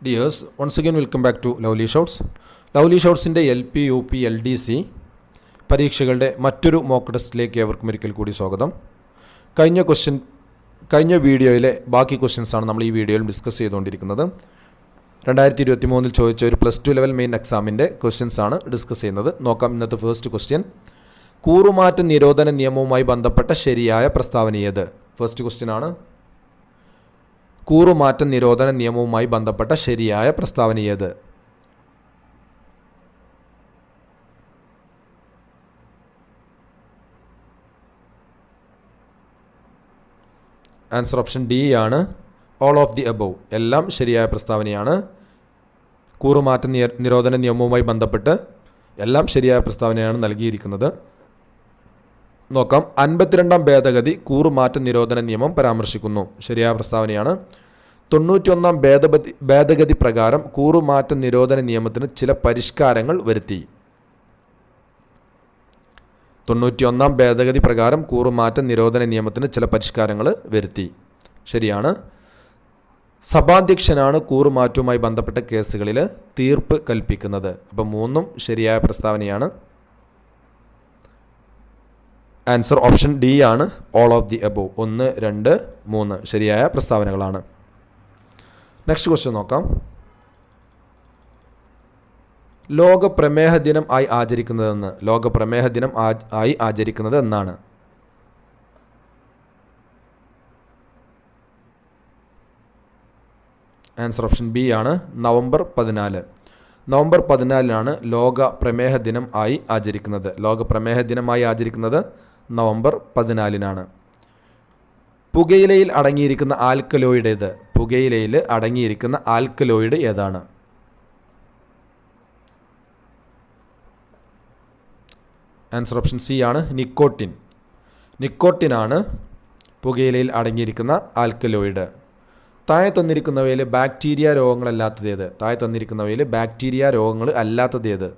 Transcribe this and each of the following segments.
Dears, once again welcome back to Lovely Shouts. Lovely Shoutsന്റെ LP, UP, LDC പരീക്ഷകളുടെ മറ്റൊരു mock ടെസ്റ്റിലേക്ക് ഏവർക്കും ഒരിക്കൽ കൂടി സ്വാഗതം. കഴിഞ്ഞ വീഡിയോയിലെ ബാക്കി ക്വസ്റ്റ്യൻസാണ് നമ്മൾ ഈ വീഡിയോയിൽ ഡിസ്കസ് ചെയ്തുകൊണ്ടിരിക്കുന്നത്. 2023 ചോദിച്ച ഒരു +2 ലെവൽ മെയിൻ എക്സാമിൻ്റെ ക്വസ്റ്റ്യൻസാണ് ഡിസ്കസ് ചെയ്യുന്നത്. നോക്കാം ഇന്നത്തെ ഫസ്റ്റ് ക്വസ്റ്റ്യൻ. കൂറുമാറ്റ നിരോധന നിയമവുമായി ബന്ധപ്പെട്ട ശരിയായ പ്രസ്താവന ഏത്? ഫസ്റ്റ് ക്വസ്റ്റ്യൻ ആണ്. കൂറുമാറ്റ നിരോധന നിയമവുമായി ബന്ധപ്പെട്ട ശരിയായ പ്രസ്താവന ഏത്? ആൻസർ ഓപ്ഷൻ ഡി ആണ്. ഓൾ ഓഫ് ദി അബവ്, എല്ലാം ശരിയായ പ്രസ്താവനയാണ്. കൂറുമാറ്റ നിരോധന നിയമവുമായി ബന്ധപ്പെട്ട് എല്ലാം ശരിയായ പ്രസ്താവനയാണ് നൽകിയിരിക്കുന്നത്. നോക്കാം. 52ാം ഭേദഗതി കൂറുമാറ്റ നിരോധന നിയമം പരാമർശിക്കുന്നു. ശരിയായ പ്രസ്താവനയാണ്. 91ാം ഭേദഗതി പ്രകാരം കൂറുമാറ്റ നിരോധന നിയമത്തിന് ചില പരിഷ്കാരങ്ങൾ വരുത്തി. 91ാം ഭേദഗതി പ്രകാരം കൂറുമാറ്റ നിരോധന നിയമത്തിന് ചില പരിഷ്കാരങ്ങൾ വരുത്തി. ശരിയാണ്. സഭാധ്യക്ഷനാണ് കൂറുമാറ്റവുമായി ബന്ധപ്പെട്ട കേസുകളിൽ തീർപ്പ് കൽപ്പിക്കുന്നത്. അപ്പം 3ഉം ശരിയായ പ്രസ്താവനയാണ്. ആൻസർ ഓപ്ഷൻ ഡി ആണ്. ഓൾ ഓഫ് ദി അബവ്, 1, 2, 3 ശരിയായ പ്രസ്താവനകളാണ്. നെക്സ്റ്റ് ക്വസ്റ്റ്യൻ നോക്കാം. ലോക പ്രമേഹ ദിനം ആയി ആചരിക്കുന്നതെന്ന്? ലോക പ്രമേഹ ദിനം ആയി ആചരിക്കുന്നത് എന്നാണ്? ആൻസർ ഓപ്ഷൻ ബി ആണ്. നവംബർ 14. നവംബർ 14 ലോക പ്രമേഹ ദിനം ആയി ആചരിക്കുന്നത്. ലോക പ്രമേഹ ദിനമായി ആചരിക്കുന്നത് നവംബർ 14. പുകയിലയിൽ അടങ്ങിയിരിക്കുന്ന ആൽക്കലോയിഡ് ഏത്? പുകയിലയിൽ അടങ്ങിയിരിക്കുന്ന ആൽക്കലോയിഡ് ഏതാണ്? ആൻസർ ഓപ്ഷൻ സി ആണ്. നിക്കോട്ടിൻ. നിക്കോട്ടിനാണ് പുകയിലയിൽ അടങ്ങിയിരിക്കുന്ന ആൽക്കലോയിഡ്. താഴെ തന്നിരിക്കുന്നവയിൽ ബാക്ടീരിയ രോഗങ്ങളല്ലാത്തത് ഏത്? താഴെ തന്നിരിക്കുന്നവയിൽ ബാക്ടീരിയ രോഗങ്ങൾ അല്ലാത്തത് ഏത്?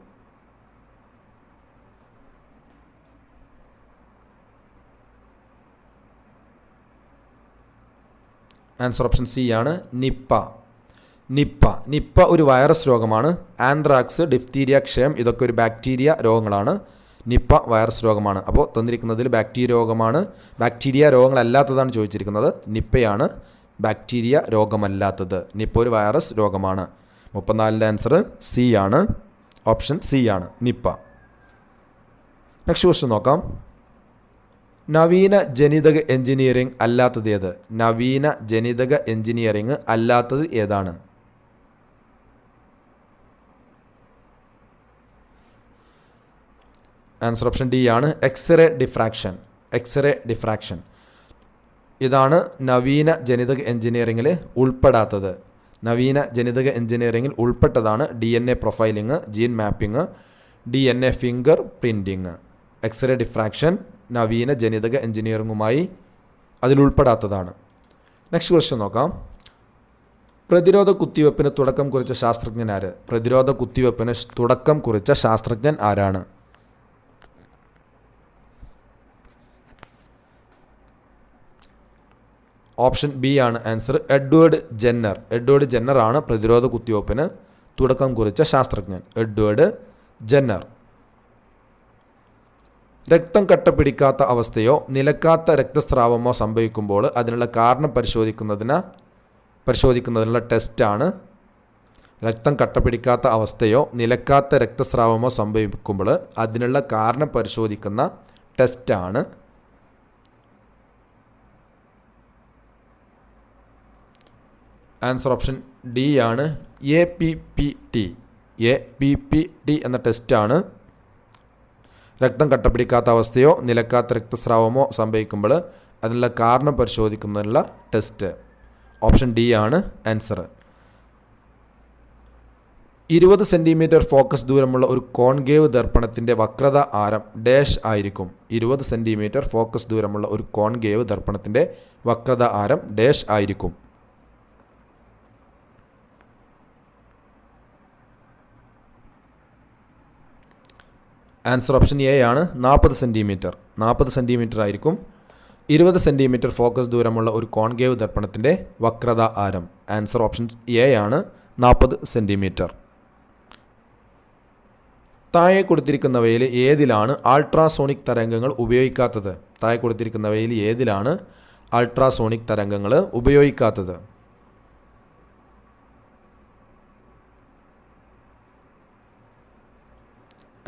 ആൻസർ ഓപ്ഷൻ സി ആണ്. നിപ്പ. നിപ്പ ഒരു വൈറസ് രോഗമാണ്. ആന്ത്രാക്സ്, ഡിഫ്തീരിയ, ക്ഷയം ഇതൊക്കെ ഒരു ബാക്ടീരിയ രോഗങ്ങളാണ്. നിപ്പ വൈറസ് രോഗമാണ്. അപ്പോൾ തന്നിരിക്കുന്നതിൽ ബാക്ടീരിയ രോഗമാണ്. ബാക്ടീരിയ രോഗങ്ങളല്ലാത്തതാണ് ചോദിച്ചിരിക്കുന്നത്. നിപ്പയാണ് ബാക്ടീരിയ രോഗമല്ലാത്തത്. നിപ്പ ഒരു വൈറസ് രോഗമാണ്. 34ൻ്റെ ആൻസർ സി ആണ്. ഓപ്ഷൻ സി ആണ്, നിപ്പ. നെക്സ്റ്റ് ക്വസ്റ്റ്യൻ നോക്കാം. നവീന ജനിതക എഞ്ചിനീയറിംഗ് അല്ലാത്തത് ഏത്? നവീന ജനിതക എഞ്ചിനീയറിംഗ് അല്ലാത്തത് ഏതാണ്? ആൻസർ ഓപ്ഷൻ ഡി ആണ്. X-ray diffraction. എക്സ്റേ ഡിഫ്രാക്ഷൻ ഇതാണ് നവീന ജനിതക എഞ്ചിനീയറിംഗിൽ ഉൾപ്പെടാത്തത്. നവീന ജനിതക എഞ്ചിനീയറിംഗിൽ ഉൾപ്പെട്ടതാണ് DNA profiling, gene mapping, DNA fingerprinting. X-ray diffraction നവീന ജനിതക എഞ്ചിനീയറിംഗുമായി അതിലുൾപ്പെടാത്തതാണ്. നെക്സ്റ്റ് ക്വസ്റ്റ്യൻ നോക്കാം. പ്രതിരോധ കുത്തിവെപ്പിന് തുടക്കം കുറിച്ച ശാസ്ത്രജ്ഞൻ ആര്? പ്രതിരോധ കുത്തിവെപ്പിന് തുടക്കം കുറിച്ച ശാസ്ത്രജ്ഞൻ ആരാണ്? ഓപ്ഷൻ ബി ആണ് answer. Edward Jenner. Edward Jenner ആണ് പ്രതിരോധ കുത്തിവെപ്പിന് തുടക്കം കുറിച്ച ശാസ്ത്രജ്ഞൻ. Edward Jenner. രക്തം കട്ടപിടിക്കാത്ത അവസ്ഥയോ നിലക്കാത്ത രക്തസ്രാവമോ സംഭവിക്കുമ്പോൾ അതിനുള്ള കാരണം പരിശോധിക്കുന്നതിനുള്ള ടെസ്റ്റാണ്. രക്തം കട്ടപിടിക്കാത്ത അവസ്ഥയോ നിലക്കാത്ത രക്തസ്രാവമോ സംഭവിക്കുമ്പോൾ അതിനുള്ള കാരണം പരിശോധിക്കുന്ന ടെസ്റ്റാണ് ആൻസർ ഓപ്ഷൻ ഡി ആണ്. APPT. APPT എന്ന ടെസ്റ്റാണ് രക്തം കട്ടപിടിക്കാത്ത അവസ്ഥയോ നിലക്കാത്ത രക്തസ്രാവമോ സംഭവിക്കുമ്പോൾ അതിനുള്ള കാരണം പരിശോധിക്കുന്നതിനുള്ള ടെസ്റ്റ്. ഓപ്ഷൻ ഡി ആണ് ആൻസർ. 20 സെൻറ്റിമീറ്റർ ഫോക്കസ് ദൂരമുള്ള ഒരു കോൺകേവ് ദർപ്പണത്തിൻ്റെ വക്രത ആരം ഡാഷ് ആയിരിക്കും. 20 സെൻറ്റിമീറ്റർ ഫോക്കസ് ദൂരമുള്ള ഒരു കോൺകേവ് ദർപ്പണത്തിൻ്റെ വക്രത ആരം ഡാഷ് ആയിരിക്കും. ആൻസർ ഓപ്ഷൻ എ ആണ്. 40 സെൻറ്റിമീറ്റർ. 40 സെൻറ്റിമീറ്റർ ആയിരിക്കും 20 സെൻറ്റിമീറ്റർ ഫോക്കസ് ദൂരമുള്ള ഒരു കോൺകേവ് ദർപ്പണത്തിൻ്റെ വക്രത ആരം. ആൻസർ ഓപ്ഷൻ എ ആണ്. 40 സെൻറ്റിമീറ്റർ. താഴെ കൊടുത്തിരിക്കുന്നവയിൽ ഏതിലാണ് അൾട്രാസോണിക് തരംഗങ്ങൾ ഉപയോഗിക്കാത്തത്? താഴെ കൊടുത്തിരിക്കുന്നവയിൽ ഏതിലാണ് അൾട്രാസോണിക് തരംഗങ്ങൾ ഉപയോഗിക്കാത്തത്?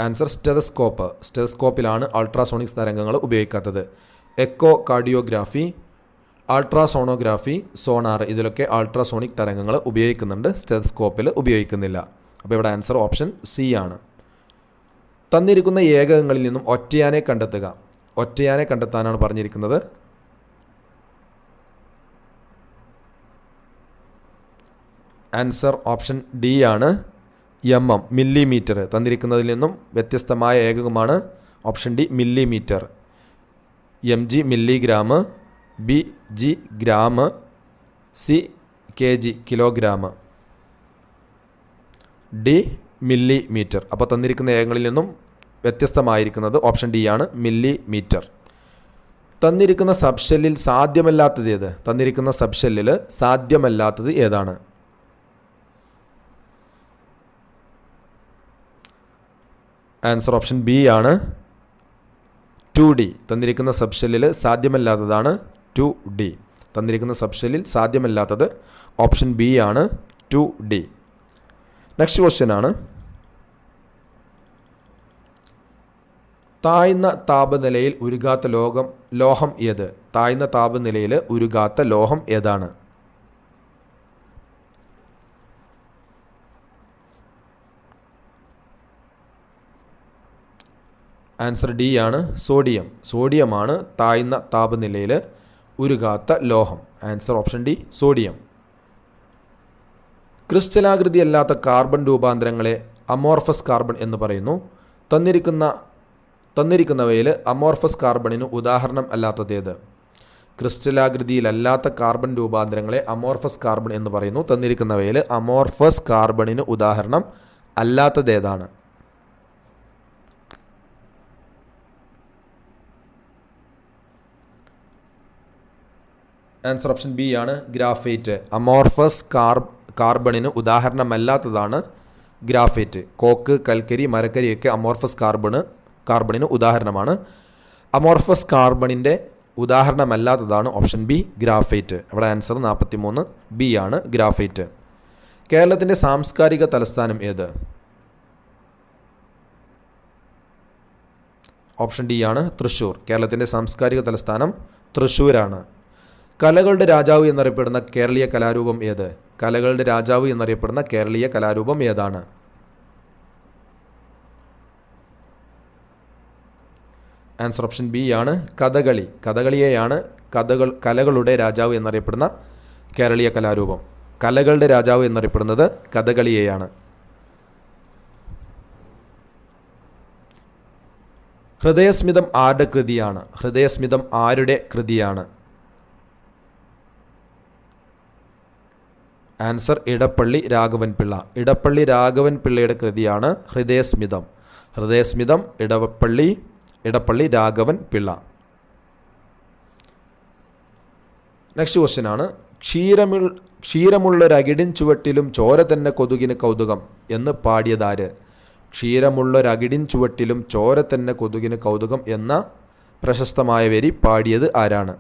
Answer stethoscope. സ്റ്റെതസ്കോപ്പിലാണ് അൾട്രാസോണിക് തരംഗങ്ങൾ ഉപയോഗിക്കാത്തത്. എക്കോ കാർഡിയോഗ്രാഫി, അൾട്രാസോണോഗ്രാഫി, സോണാർ, ഇതിലൊക്കെ അൾട്രാസോണിക് തരംഗങ്ങൾ ഉപയോഗിക്കുന്നുണ്ട്, സ്റ്റെതസ്കോപ്പിൽ ഉപയോഗിക്കുന്നില്ല. അപ്പോൾ ഇവിടെ ആൻസർ ഓപ്ഷൻ സി ആണ്. തന്നിരിക്കുന്ന ഏകകങ്ങളിൽ നിന്നും ഒറ്റയാനെ കണ്ടെത്തുക. ഒറ്റയാനെ കണ്ടെത്താനാണ് പറഞ്ഞിരിക്കുന്നത്. ആൻസർ ഓപ്ഷൻ ഡി ആണ്. mm millimetre. തന്നിരിക്കുന്നതിൽ നിന്നും വ്യത്യസ്തമായ ഏകകമാണ് option D millimetre. mg milligram, bg gram, c kg kilogram, d millimetre. അപ്പോൾ തന്നിരിക്കുന്ന ഏകങ്ങളിൽ നിന്നും വ്യത്യസ്തമായിരിക്കുന്നത് ഓപ്ഷൻ ഡി ആണ്, മില്ലിമീറ്റർ. തന്നിരിക്കുന്ന സബ്ഷെല്ലിൽ സാധ്യമല്ലാത്തത് ഏത്? തന്നിരിക്കുന്ന സബ്ഷെല്ലിൽ സാധ്യമല്ലാത്തത് ഏതാണ്? ആൻസർ ഓപ്ഷൻ ബി ആണ്, 2D. തന്നിരിക്കുന്ന സബ്ഷെല്ലിൽ സാധ്യമല്ലാത്തതാണ് 2D. തന്നിരിക്കുന്ന സബ്ഷെല്ലിൽ സാധ്യമല്ലാത്തത് ഓപ്ഷൻ ബി ആണ്, 2D. നെക്സ്റ്റ് ക്വസ്റ്റ്യൻ ആണ്, താഴ്ന്ന താപനിലയിൽ ഉരുകാത്ത ലോഹം ഏത്? താഴ്ന്ന താപനിലയിൽ ഉരുകാത്ത ലോഹം ഏതാണ്? ആൻസർ ഡി ആണ്, സോഡിയം. സോഡിയമാണ് താഴ്ന്ന താപനിലയിൽ ഉരുകാത്ത ലോഹം. Answer option D, sodium. ക്രിസ്റ്റലാകൃതിയല്ലാത്ത കാർബൺ രൂപാന്തരങ്ങളെ അമോർഫസ് കാർബൺ എന്ന് പറയുന്നു. തന്നിരിക്കുന്നവയിൽ അമോർഫസ് കാർബണിന് ഉദാഹരണം അല്ലാത്തതേത്? ക്രിസ്റ്റലാകൃതിയിലല്ലാത്ത കാർബൺ രൂപാന്തരങ്ങളെ അമോർഫസ് കാർബൺ എന്ന് പറയുന്നു. തന്നിരിക്കുന്നവയിൽ അമോർഫസ് കാർബണിന് ഉദാഹരണം അല്ലാത്തതേതാണ്? ആൻസർ ഓപ്ഷൻ ബി ആണ്, ഗ്രാഫൈറ്റ്. അമോർഫസ് കാർബണിന് ഉദാഹരണമല്ലാത്തതാണ് ഗ്രാഫൈറ്റ്. കോക്ക്, കൽക്കരി, മരക്കരിയൊക്കെ അമോർഫസ് കാർബണിന് ഉദാഹരണമാണ്. അമോർഫസ് കാർബണിൻ്റെ ഉദാഹരണമല്ലാത്തതാണ് ഓപ്ഷൻ ബി, ഗ്രാഫൈറ്റ്. അവിടെ ആൻസർ 43 ബി ആണ്, ഗ്രാഫൈറ്റ്. കേരളത്തിൻ്റെ സാംസ്കാരിക തലസ്ഥാനം ഏത്? ഓപ്ഷൻ ഡി ആണ്, തൃശ്ശൂർ. കേരളത്തിൻ്റെ സാംസ്കാരിക തലസ്ഥാനം തൃശ്ശൂരാണ്. കലകളുടെ രാജാവ് എന്നറിയപ്പെടുന്ന കേരളീയ കലാരൂപം ഏത്? കലകളുടെ രാജാവ് എന്നറിയപ്പെടുന്ന കേരളീയ കലാരൂപം ഏതാണ്? ആൻസർ ഓപ്ഷൻ ബി ആണ്, കഥകളി. കഥകളിയെയാണ് കലകളുടെ രാജാവ് എന്നറിയപ്പെടുന്ന കേരളീയ കലാരൂപം. കലകളുടെ രാജാവ് എന്നറിയപ്പെടുന്നത് കഥകളിയെയാണ്. ഹൃദയസ്മിതം ആരുടെ കൃതിയാണ്? ഹൃദയസ്മിതം ആരുടെ കൃതിയാണ്? ആൻസർ ഇടപ്പള്ളി രാഘവൻ പിള്ള. ഇടപ്പള്ളി രാഘവൻ പിള്ളയുടെ കൃതിയാണ് ഹൃദയസ്മിതം. ഹൃദയസ്മിതം ഇടപ്പള്ളി രാഘവൻ പിള്ള. നെക്സ്റ്റ് ക്വസ്റ്റ്യൻ ആണ്, ക്ഷീരമുള്ളൊരകിടിൻ ചുവട്ടിലും ചോര തന്നെ കൊതുകിന് കൗതുകം എന്ന് പാടിയതാര്? ക്ഷീരമുള്ളൊരകിടിൻ ചുവട്ടിലും ചോര തന്നെ കൊതുകിന് കൗതുകം എന്ന പ്രശസ്തമായ വരി പാടിയത് ആരാണ്?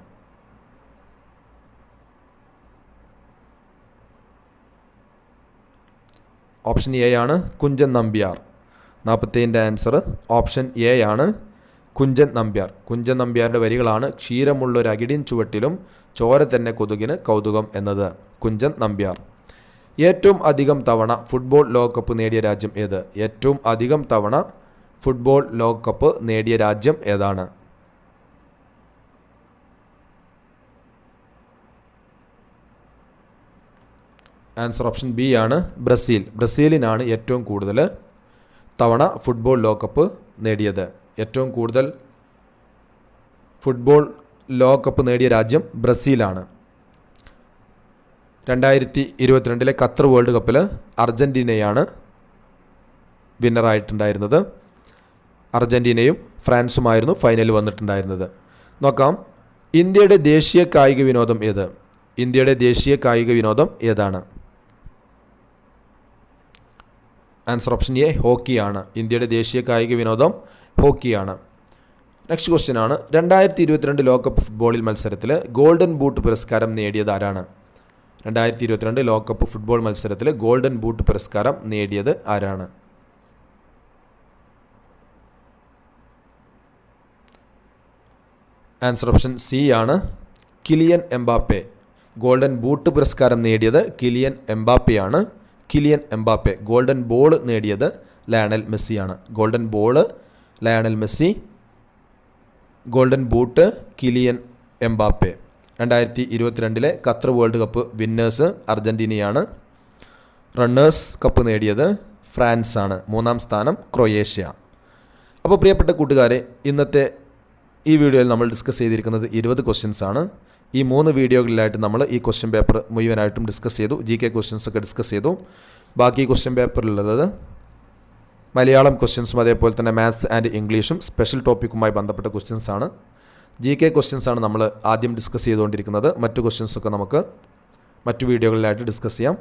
ഓപ്ഷൻ എ ആണ്, കുഞ്ചൻ നമ്പ്യാർ. 47ൻ്റെ ആൻസർ ഓപ്ഷൻ എ ആണ്, കുഞ്ചൻ നമ്പ്യാർ. കുഞ്ചൻ നമ്പ്യാരുടെ വരികളാണ് ക്ഷീരമുള്ളൊരകിടിൻ ചുവട്ടിലും ചോര തന്നെ കൊതുകിന് കൗതുകം എന്നത്. കുഞ്ചൻ നമ്പ്യാർ. ഏറ്റവും അധികം തവണ ഫുട്ബോൾ ലോകകപ്പ് നേടിയ രാജ്യം ഏത്? ഏറ്റവും അധികം തവണ ഫുട്ബോൾ ലോകകപ്പ് നേടിയ രാജ്യം ഏതാണ്? ആൻസർ ഓപ്ഷൻ ബി ആണ്, ബ്രസീൽ. ബ്രസീലിനാണ് ഏറ്റവും കൂടുതൽ തവണ ഫുട്ബോൾ ലോകകപ്പ് നേടിയത്. ഏറ്റവും കൂടുതൽ ഫുട്ബോൾ ലോകകപ്പ് നേടിയ രാജ്യം ബ്രസീലാണ്. 2022 ഖത്തർ വേൾഡ് കപ്പിൽ അർജൻറ്റീനയാണ് വിന്നറായിട്ടുണ്ടായിരുന്നത്. അർജൻറ്റീനയും ഫ്രാൻസുമായിരുന്നു ഫൈനലിൽ വന്നിട്ടുണ്ടായിരുന്നത്. നോക്കാം, ഇന്ത്യയുടെ ദേശീയ കായിക വിനോദം ഏത്? ഇന്ത്യയുടെ ദേശീയ കായിക വിനോദം ഏതാണ്? ആൻസർ ഓപ്ഷൻ എ ഹോക്കിയാണ്. ഇന്ത്യയുടെ ദേശീയ കായിക വിനോദം ഹോക്കിയാണ്. നെക്സ്റ്റ് ക്വസ്റ്റ്യൻ ആണ് 2022 ലോകകപ്പ് ഫുട്ബോളിൽ മത്സരത്തിൽ ഗോൾഡൻ ബൂട്ട് പുരസ്കാരം നേടിയത് ആരാണ്? 2022 ലോകകപ്പ് ഫുട്ബോൾ മത്സരത്തിൽ ഗോൾഡൻ ബൂട്ട് പുരസ്കാരം നേടിയത് ആരാണ്? ആൻസർ ഓപ്ഷൻ സി ആണ് കിലിയൻ എംബാപ്പെ. ഗോൾഡൻ ബൂട്ട് പുരസ്കാരം നേടിയത് കിലിയൻ എംബാപ്പയാണ്. Kylian Mbappe. ഗോൾഡൻ ബോൾ നേടിയത് ലയണൽ മെസ്സിയാണ്. Golden ball Lionel Messi, golden boot Kylian Mbappe. 2022 Qatar world cup winners അർജൻറ്റീനയാണ്. റണ്ണേഴ്സ് കപ്പ് നേടിയത് ഫ്രാൻസ് ആണ്. 3-ാം സ്ഥാനം ക്രൊയേഷ്യ. അപ്പോൾ പ്രിയപ്പെട്ട കൂട്ടുകാരെ, ഇന്നത്തെ ഈ വീഡിയോയിൽ നമ്മൾ ഡിസ്കസ് ചെയ്തിരിക്കുന്നത് 20 ക്വസ്റ്റ്യൻസ് ആണ്. ഈ 3 വീഡിയോകളിലായിട്ട് നമ്മൾ ഈ ക്വസ്റ്റ്യൻ പേപ്പർ മുഴുവനായിട്ടും ഡിസ്കസ് ചെയ്തു. GK ക്വസ്റ്റ്യൻസ് ഒക്കെ ഡിസ്കസ് ചെയ്തു. ബാക്കി ക്വസ്റ്റ്യൻ പേപ്പറിലുള്ളത് മലയാളം ക്വസ്റ്റ്യൻസും അതേപോലെ തന്നെ മാത്സ് ആൻഡ് ഇംഗ്ലീഷും സ്പെഷ്യൽ ടോപ്പിക്കുമായി ബന്ധപ്പെട്ട ക്വസ്റ്റ്യൻസ് ആണ്. GK ക്വസ്റ്റ്യൻസ് ആണ് നമ്മൾ ആദ്യം ഡിസ്കസ് ചെയ്തുകൊണ്ടിരിക്കുന്നത്. മറ്റു ക്വസ്റ്റ്യൻസൊക്കെ നമുക്ക് മറ്റു വീഡിയോകളിലായിട്ട് ഡിസ്കസ് ചെയ്യാം.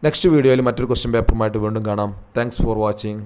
നെക്സ്റ്റ് വീഡിയോയിൽ മറ്റൊരു ക്വസ്റ്റ്യൻ പേപ്പറുമായിട്ട് വീണ്ടും കാണാം. Thanks for watching.